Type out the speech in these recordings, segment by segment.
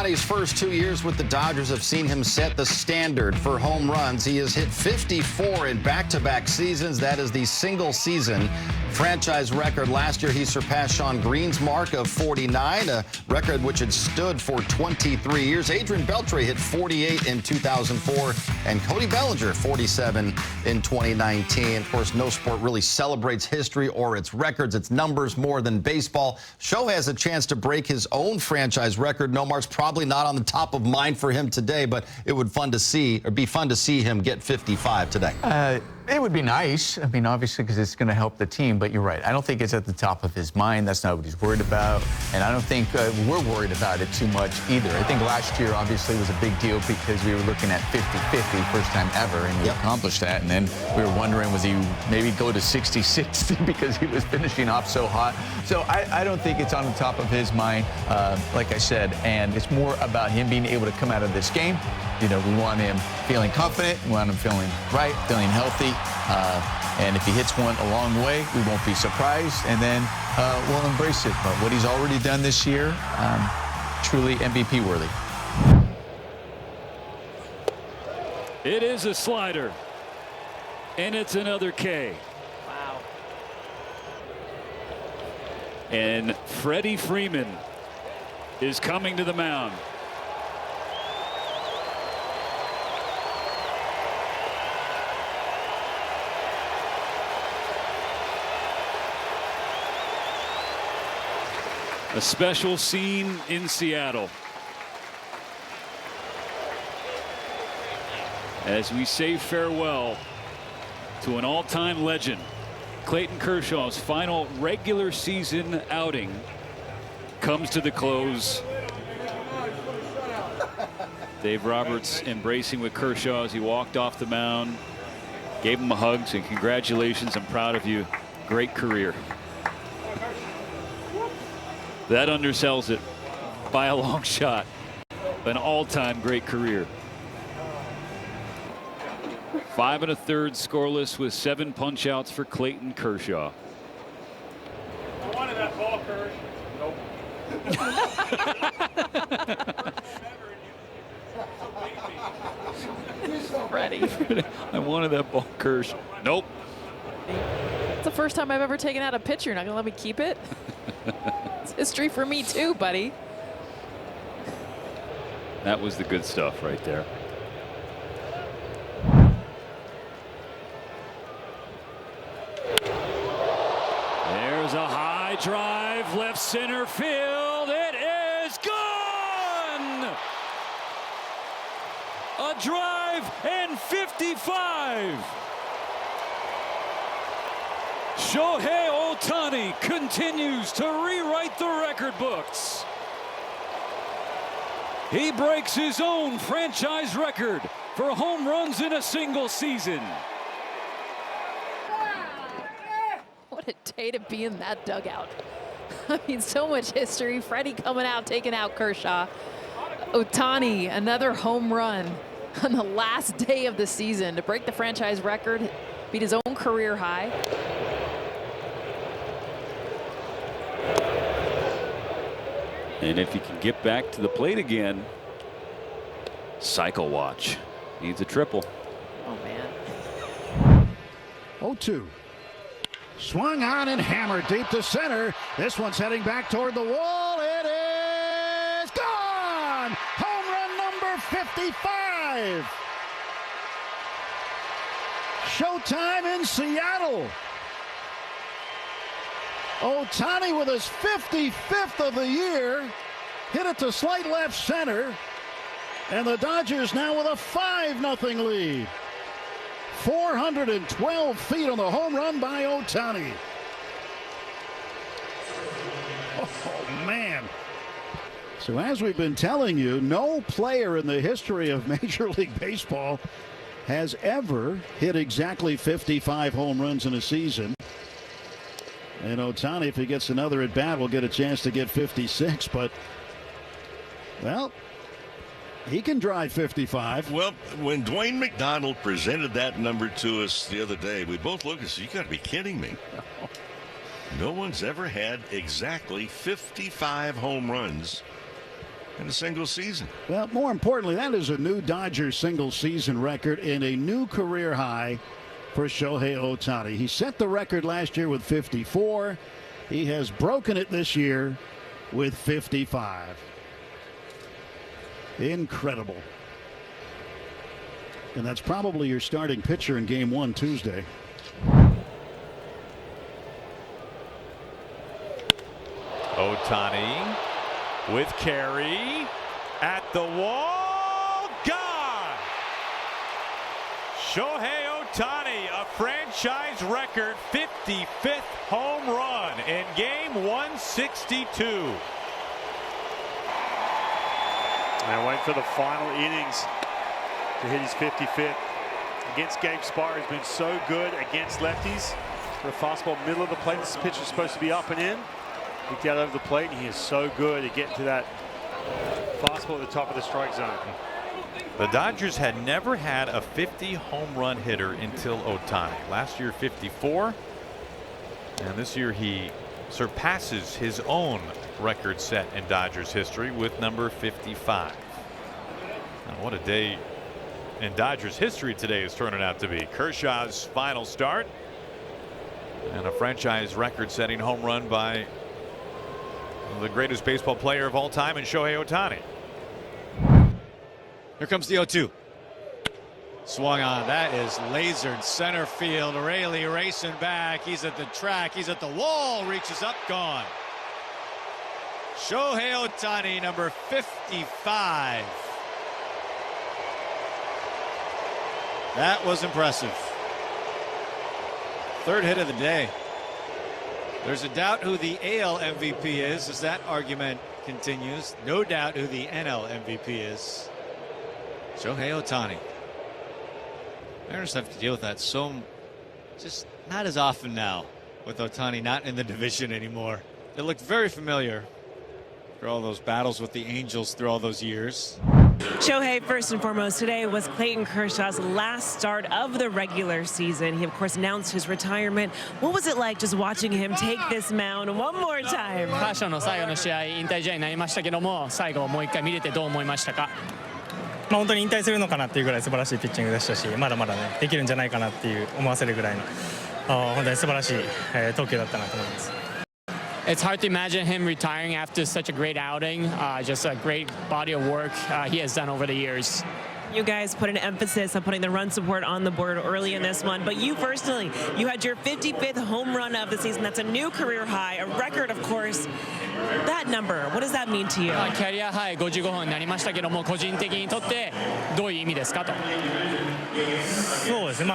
Ohtani's first 2 years with the Dodgers have seen him set the standard for home runs. He has hit 54 in back-to-back seasons. That is the single-season franchise record. Last year, he surpassed Sean Green's mark of 49, a record which had stood for 23 years. Adrian Beltre hit 48 in 2004, and Cody Bellinger 47 in 2019. Of course, no sport really celebrates history or its records, its numbers more than baseball. Shohei has a chance to break his own franchise record. Nomar's probably not on the top of mind for him today, but it would be fun to see him get 55 today. It would be nice. I mean, obviously, because it's going to help the team. But you're right. I don't think it's at the top of his mind. That's not what he's worried about. And I don't think we're worried about it too much either. I think last year, obviously, was a big deal because we were looking at 50-50, first time ever, and he accomplished that. And then we were wondering, was he maybe go to 60-60 because he was finishing off so hot? So I don't think it's on the top of his mind, like I said. And it's more about him being able to come out of this game. You know, we want him feeling confident. We want him feeling right, feeling healthy. And if he hits one along the way, we won't be surprised. And then we'll embrace it. But what he's already done this year, truly MVP worthy. It is a slider. And it's another K. Wow. And Freddie Freeman is coming to the mound. A special scene in Seattle as we say farewell to an all-time legend. Clayton Kershaw's final regular season outing comes to the close. Dave Roberts embracing with Kershaw as he walked off the mound, gave him a hug, saying congratulations, I'm proud of you, great career. That undersells it by a long shot. An all-time great career. 5 1/3 scoreless with 7 punch-outs for Clayton Kershaw. I wanted that ball, Kersh. Nope. Freddie. I wanted that ball, Kersh. Nope. It's the first time I've ever taken out a pitcher. You're not going to let me keep it? It's history for me too, buddy. That was the good stuff right there. There's a high drive, left center field. It is gone! A drive and 55. Shohei Ohtani continues to rewrite the record books. He breaks his own franchise record for home runs in a single season. What a day to be in that dugout. I mean, so much history. Freddie coming out, taking out Kershaw. Ohtani, another home run on the last day of the season to break the franchise record, beat his own career high. And if he can get back to the plate again, cycle watch. Needs a triple. Oh, man. 0-2. Swung on and hammered deep to center. This one's heading back toward the wall. It is gone! Home run number 55. Showtime in Seattle. Ohtani with his 55th of the year, hit it to slight left center, and the Dodgers now with a 5-0 lead. 412 feet on the home run by Ohtani. Oh, man. So as we've been telling you, no player in the history of Major League Baseball has ever hit exactly 55 home runs in a season. And Ohtani, if he gets another at bat, will get a chance to get 56. But, well, he can drive 55. Well, when Dwayne McDonald presented that number to us the other day, we both looked and said, you got to be kidding me. No one's ever had exactly 55 home runs in a single season. Well, more importantly, that is a new Dodgers single-season record and a new career high for Shohei Ohtani. He set the record last year with 54. He has broken it this year with 55. Incredible. And that's probably your starting pitcher in Game 1 Tuesday. Ohtani with carry at the wall. Gone! Shohei Ohtani, a franchise record 55th home run in Game 162. And wait for the final innings to hit his 55th. Against Gabe Spire, has been so good against lefties. For a fastball middle of the plate, this pitch is supposed to be up and in. Kicked out over the plate, and he is so good at getting to that fastball at the top of the strike zone. The Dodgers had never had a 50 home run hitter until Ohtani. Last year 54, and this year he surpasses his own record set in Dodgers history with number 55. Now, what a day in Dodgers history today is turning out to be. Kershaw's final start and a franchise record-setting home run by the greatest baseball player of all time in Shohei Ohtani. Here comes the 0-2. Swung on. That is lasered center field. Rayleigh racing back. He's at the track. He's at the wall. Reaches up. Gone. Shohei Ohtani, number 55. That was impressive. Third hit of the day. There's a doubt who the AL MVP is as that argument continues. No doubt who the NL MVP is. Shohei Ohtani. Mariners have to deal with that just not as often now with Ohtani not in the division anymore. It looked very familiar for all those battles with the Angels through all those years. Shohei, first and foremost, today was Clayton Kershaw's last start of the regular season. He, of course, announced his retirement. What was it like just watching him take this mound one more time? カーショーの最後の試合、引退試合になりましたけども、最後もう一回見れてどう思いましたか？本当に引退するのかなっていうぐらい素晴らしいピッチングでしたし、まだまだねできるんじゃないかなっていう思わせるぐらいの本当に素晴らしい投球だったなと思います。It's hard to imagine him retiring after such a great outing, just a great body of work he has done over the years. You guys put an emphasis on putting the run support on the board early in this one, but you personally, you had your 55th home run of the season. That's a new career high, a record, of course. That number, what does that mean to you? キャリアハイ55本になりましたけども、個人的にとってどういう意味ですかと。そうですね、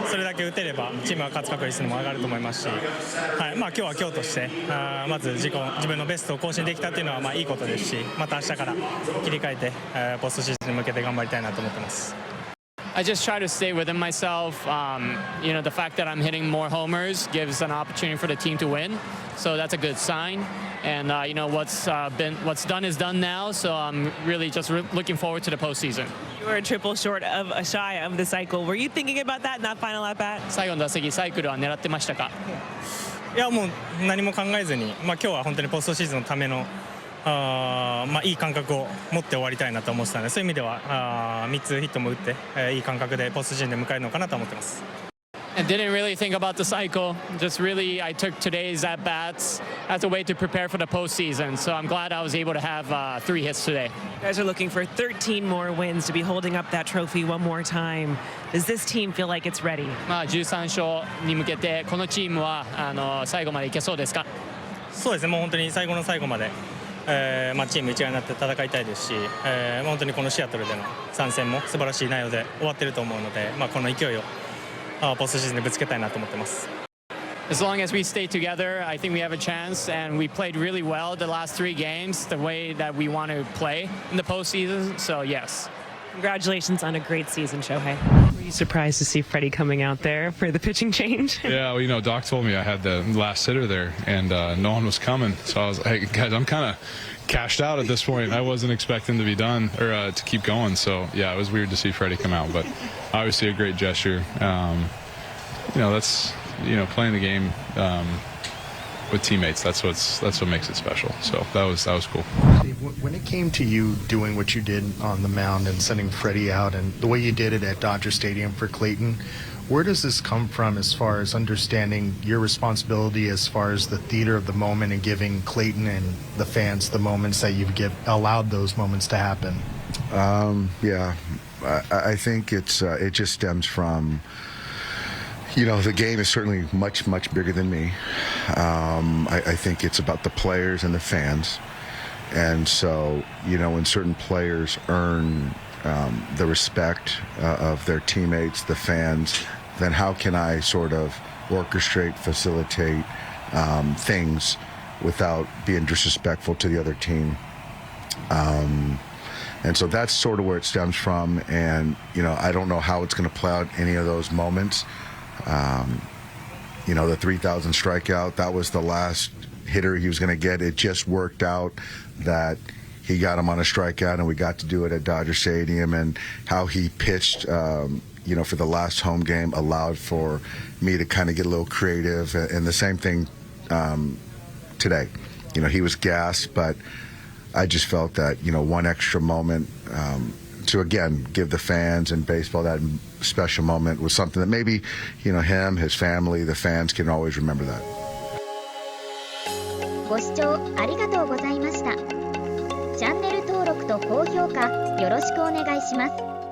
それだけ打てればチームは勝つ確率も上がると思いますし、はい、今日は今日としてまず自分のベストを更新できたっていうのはいいことですし、また明日から切り替えてポストシーズンに向けて頑張りたいなと思ってます。I just try to stay within myself. You know, the fact that I'm hitting more homers gives an opportunity for the team to win. So that's a good sign. And you know, what's done is done now. So I'm really just looking forward to the postseason. You were a triple short of a shy of the cycle. Were you thinking about that in that final at bat? 最後の打席サイクルは狙ってましたか？いやもう何も考えずに、今日は本当にポストシーズンのためのいい感覚を持って終わりたいなと思ってたので、そういう意味では3つヒットも打っていい感覚でポストシーズンで迎えるのかなと思ってます。I didn't really think about the cycle. Just really, I took today's at bats as a way to prepare for the postseason. So I'm glad I was able to have 3 hits today. You guys are looking for 13 more wins to be holding up that trophy one more time. Does this team feel like it's ready? 13勝に向けてこのチームは最後までいけそうですか？そうですね、もう本当に最後の最後まで。チーム一丸になって戦いたいですし、本当にこのシアトルでの参戦も素晴らしい内容で終わっていると思うので、この勢いをポストシーズンでぶつけたいなと思ってます。As long as we stay together, I think we have a chance, and we played really well the last 3 games, the way that we want to play in the postseason. So yes. Congratulations on a great season, Shohei. Were you surprised to see Freddie coming out there for the pitching change? Yeah, well, you know, Doc told me I had the last hitter there, and no one was coming. So I was like, hey, guys, I'm kind of cashed out at this point. I wasn't expecting to be done or to keep going. So, yeah, it was weird to see Freddie come out, but obviously a great gesture. You know, that's, you know, playing the game teammates. That's what makes it special. So that was cool. When it came to you doing what you did on the mound and sending Freddie out, and the way you did it at Dodger Stadium for Clayton, where does this come from as far as understanding your responsibility as far as the theater of the moment and giving Clayton and the fans the moments that you've allowed those moments to happen? Yeah, I think it just stems from, the game is certainly much bigger than me. I think it's about the players and the fans. And so, when certain players earn the respect of their teammates, the fans, then how can I sort of orchestrate, facilitate things without being disrespectful to the other team? And so that's sort of where it stems from. And, I don't know how it's going to play out any of those moments. The 3,000 strikeout, that was the last hitter he was going to get. It just worked out that he got him on a strikeout, and we got to do it at Dodger Stadium. And how he pitched, for the last home game allowed for me to kind of get a little creative. And the same thing today. He was gassed, but I just felt that, one extra moment to, again, give the fans and baseball that special moment was something that maybe, him, his family, the fans can always remember that. ご視聴ありがとうございました。チャンネル登録と高評価よろしくお願いします。